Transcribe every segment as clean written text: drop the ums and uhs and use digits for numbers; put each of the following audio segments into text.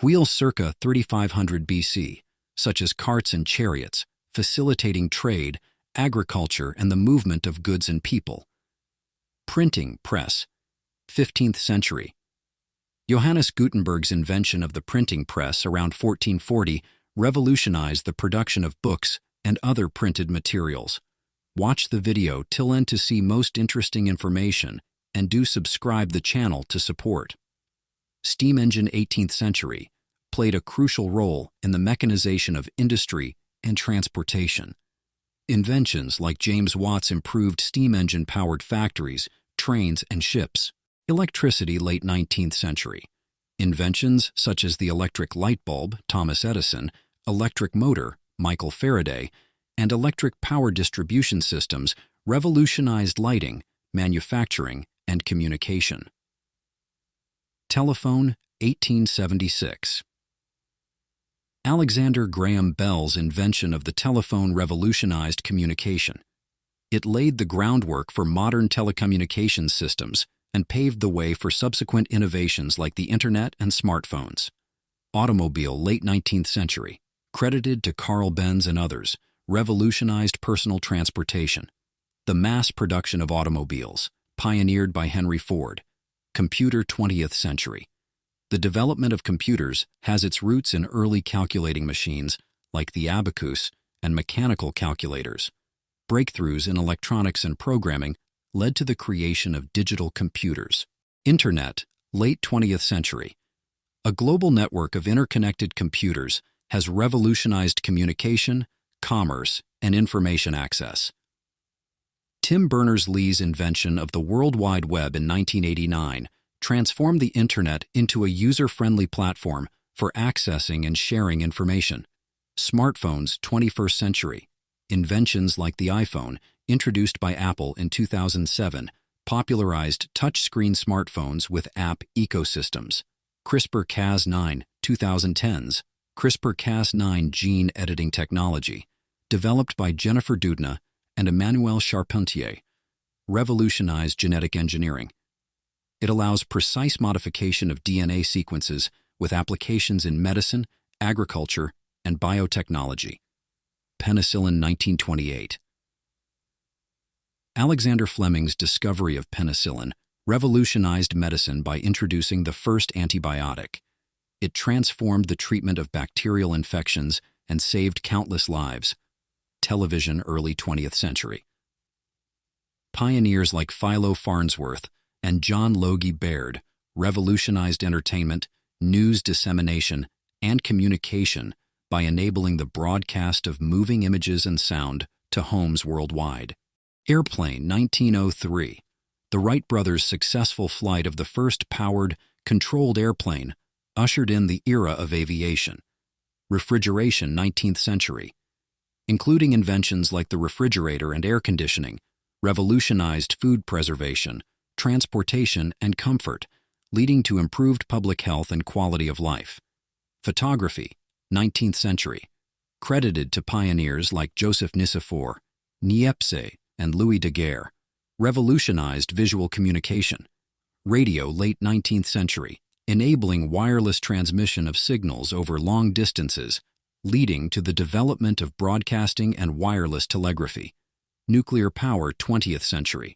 Wheels circa 3500 BC, such as carts and chariots, facilitating trade, agriculture, and the movement of goods and people. Printing press, 15th century. Johannes Gutenberg's invention of the printing press around 1440 revolutionized the production of books and other printed materials. Watch the video till end to see most interesting information, and do subscribe the channel to support. Steam engine, 18th century, played a crucial role in the mechanization of industry and transportation. Inventions like James Watt's improved steam engine-powered factories, trains, and ships. Electricity, late 19th century. Inventions such as the electric light bulb, Thomas Edison, electric motor, Michael Faraday, and electric power distribution systems revolutionized lighting, manufacturing, and communication. Telephone, 1876. Alexander Graham Bell's invention of the telephone revolutionized communication. It laid the groundwork for modern telecommunications systems and paved the way for subsequent innovations like the Internet and smartphones. Automobile, late 19th century, credited to Carl Benz and others, revolutionized personal transportation. The mass production of automobiles, pioneered by Henry Ford. Computer, 20th century. The development of computers has its roots in early calculating machines like the abacus and mechanical calculators. Breakthroughs in electronics and programming led to the creation of digital computers. Internet, late 20th century. A global network of interconnected computers has revolutionized communication, commerce, and information access. Tim Berners-Lee's invention of the World Wide Web in 1989 transformed the Internet into a user-friendly platform for accessing and sharing information. Smartphones, 21st century. Inventions like the iPhone, introduced by Apple in 2007, popularized touchscreen smartphones with app ecosystems. CRISPR-Cas9, 2010s. CRISPR-Cas9 gene editing technology, developed by Jennifer Doudna and Emmanuel Charpentier, revolutionized genetic engineering. It allows precise modification of DNA sequences with applications in medicine, agriculture, and biotechnology. Penicillin, 1928. Alexander Fleming's discovery of penicillin revolutionized medicine by introducing the first antibiotic. It transformed the treatment of bacterial infections and saved countless lives. Television, early 20th century. Pioneers like Philo Farnsworth and John Logie Baird revolutionized entertainment, news dissemination, and communication by enabling the broadcast of moving images and sound to homes worldwide. Airplane, 1903. The Wright brothers' successful flight of the first powered, controlled airplane ushered in the era of aviation. Refrigeration, 19th century. Including inventions like the refrigerator and air conditioning, revolutionized food preservation, transportation, and comfort, leading to improved public health and quality of life. Photography, 19th century. Credited to pioneers like Joseph Nicephore, Niepce, and Louis Daguerre, revolutionized visual communication. Radio, late 19th century, enabling wireless transmission of signals over long distances, leading to the development of broadcasting and wireless telegraphy. Nuclear power, 20th century.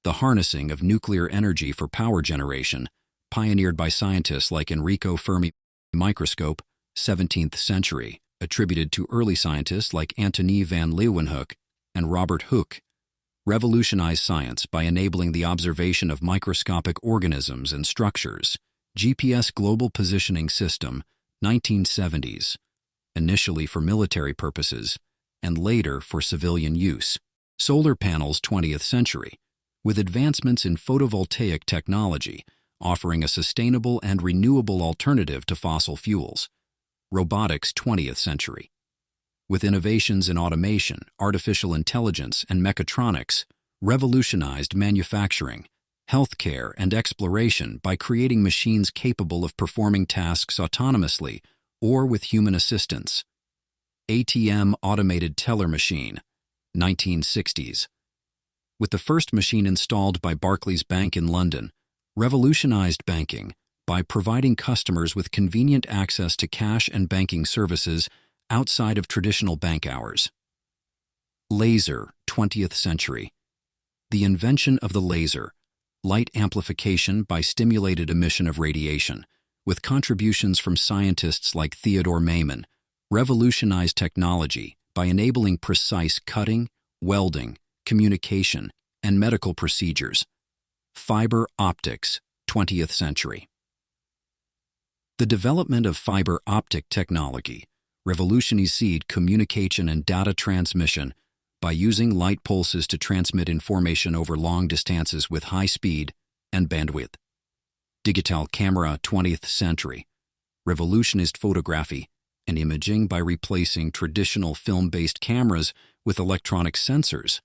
The harnessing of nuclear energy for power generation, pioneered by scientists like Enrico Fermi. Microscope, 17th century, attributed to early scientists like Antony van Leeuwenhoek and Robert Hooke, revolutionized science by enabling the observation of microscopic organisms and structures. GPS Global Positioning System, 1970s, initially for military purposes and later for civilian use. Solar panels, 20th century, with advancements in photovoltaic technology offering a sustainable and renewable alternative to fossil fuels. Robotics, 20th century, with innovations in automation, artificial intelligence, and mechatronics, revolutionized manufacturing, healthcare, and exploration by creating machines capable of performing tasks autonomously or with human assistance. ATM automated teller machine, 1960s. With the first machine installed by Barclays Bank in London, revolutionized banking by providing customers with convenient access to cash and banking services outside of traditional bank hours. Laser, 20th century. The invention of the laser, light amplification by stimulated emission of radiation, with contributions from scientists like Theodore Maiman, revolutionized technology by enabling precise cutting, welding, communication, and medical procedures. Fiber optics, 20th century. The development of fiber optic technology revolutionized communication and data transmission by using light pulses to transmit information over long distances with high speed and bandwidth. Digital camera, 20th century. Revolutionized photography and imaging by replacing traditional film-based cameras with electronic sensors,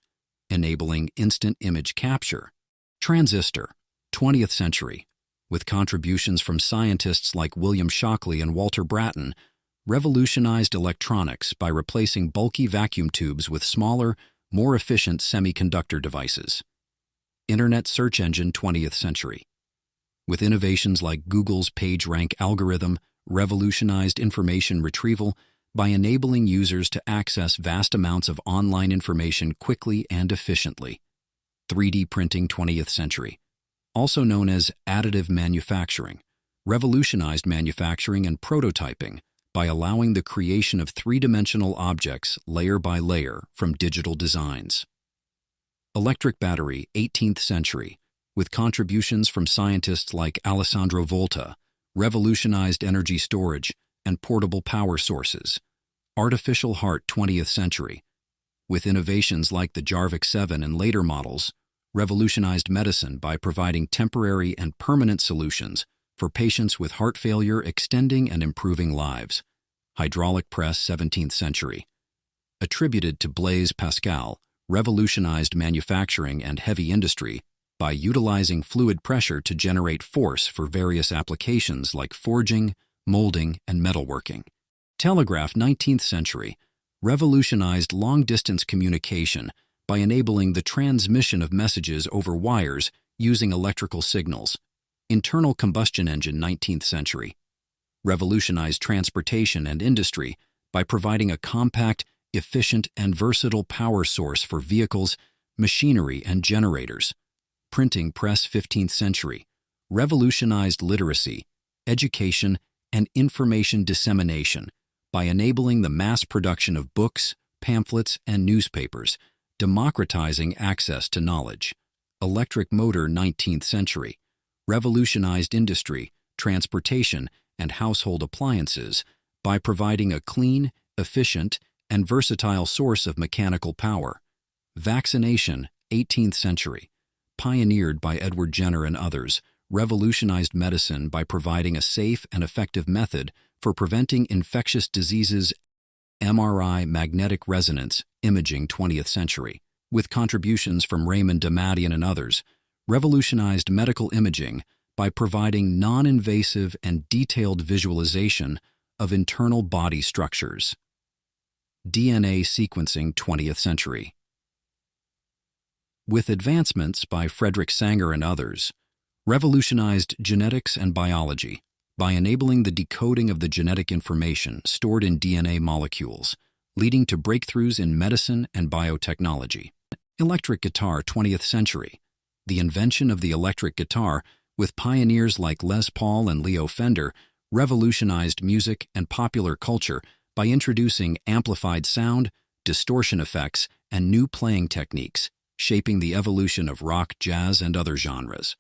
enabling instant image capture. Transistor, 20th century, with contributions from scientists like William Shockley and Walter Brattain, revolutionized electronics by replacing bulky vacuum tubes with smaller, more efficient semiconductor devices. Internet search engine, 20th century, with innovations like Google's PageRank algorithm, revolutionized information retrieval by enabling users to access vast amounts of online information quickly and efficiently. 3D printing, 20th century, also known as additive manufacturing, revolutionized manufacturing and prototyping by allowing the creation of three-dimensional objects layer by layer from digital designs. Electric battery, 18th century, with contributions from scientists like Alessandro Volta, revolutionized energy storage and portable power sources. Artificial heart, 20th century, with innovations like the Jarvik 7 and later models, revolutionized medicine by providing temporary and permanent solutions for patients with heart failure, extending and improving lives. Hydraulic press, 17th century, attributed to Blaise Pascal, revolutionized manufacturing and heavy industry by utilizing fluid pressure to generate force for various applications like forging, molding, and metalworking. Telegraph, 19th century, revolutionized long-distance communication by enabling the transmission of messages over wires using electrical signals. Internal combustion engine, 19th century, revolutionized transportation and industry by providing a compact, efficient, and versatile power source for vehicles, machinery, and generators. Printing press, 15th century, revolutionized literacy, education, and information dissemination by enabling the mass production of books, pamphlets, and newspapers, democratizing access to knowledge. Electric motor, 19th century, revolutionized industry, transportation, and household appliances by providing a clean, efficient, and versatile source of mechanical power. Vaccination, 18th century, pioneered by Edward Jenner and others, revolutionized medicine by providing a safe and effective method for preventing infectious diseases. MRI, magnetic resonance imaging, 20th century, with contributions from Raymond Damadian and others, revolutionized medical imaging by providing non-invasive and detailed visualization of internal body structures. DNA sequencing, 20th century, with advancements by Frederick Sanger and others, revolutionized genetics and biology by enabling the decoding of the genetic information stored in DNA molecules, leading to breakthroughs in medicine and biotechnology. Electric guitar, 20th century, the invention of the electric guitar with pioneers like Les Paul and Leo Fender revolutionized music and popular culture by introducing amplified sound, distortion effects, and new playing techniques, shaping the evolution of rock, jazz, and other genres.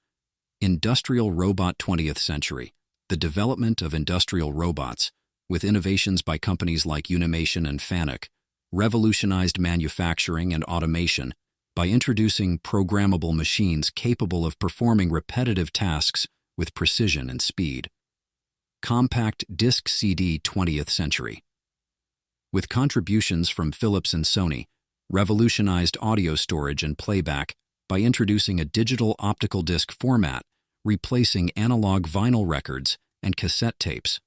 Industrial robot, 20th century, the development of industrial robots, with innovations by companies like Unimation and Fanuc, revolutionized manufacturing and automation by introducing programmable machines capable of performing repetitive tasks with precision and speed. Compact disc CD, 20th century, with contributions from Philips and Sony, revolutionized audio storage and playback by introducing a digital optical disc format, replacing analog vinyl records and cassette tapes.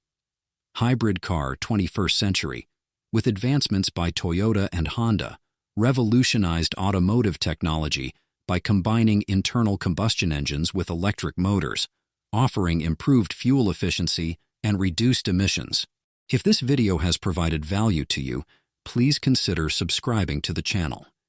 Hybrid car, 21st century, with advancements by Toyota and Honda, revolutionized automotive technology by combining internal combustion engines with electric motors, offering improved fuel efficiency and reduced emissions. If this video has provided value to you, please consider subscribing to the channel.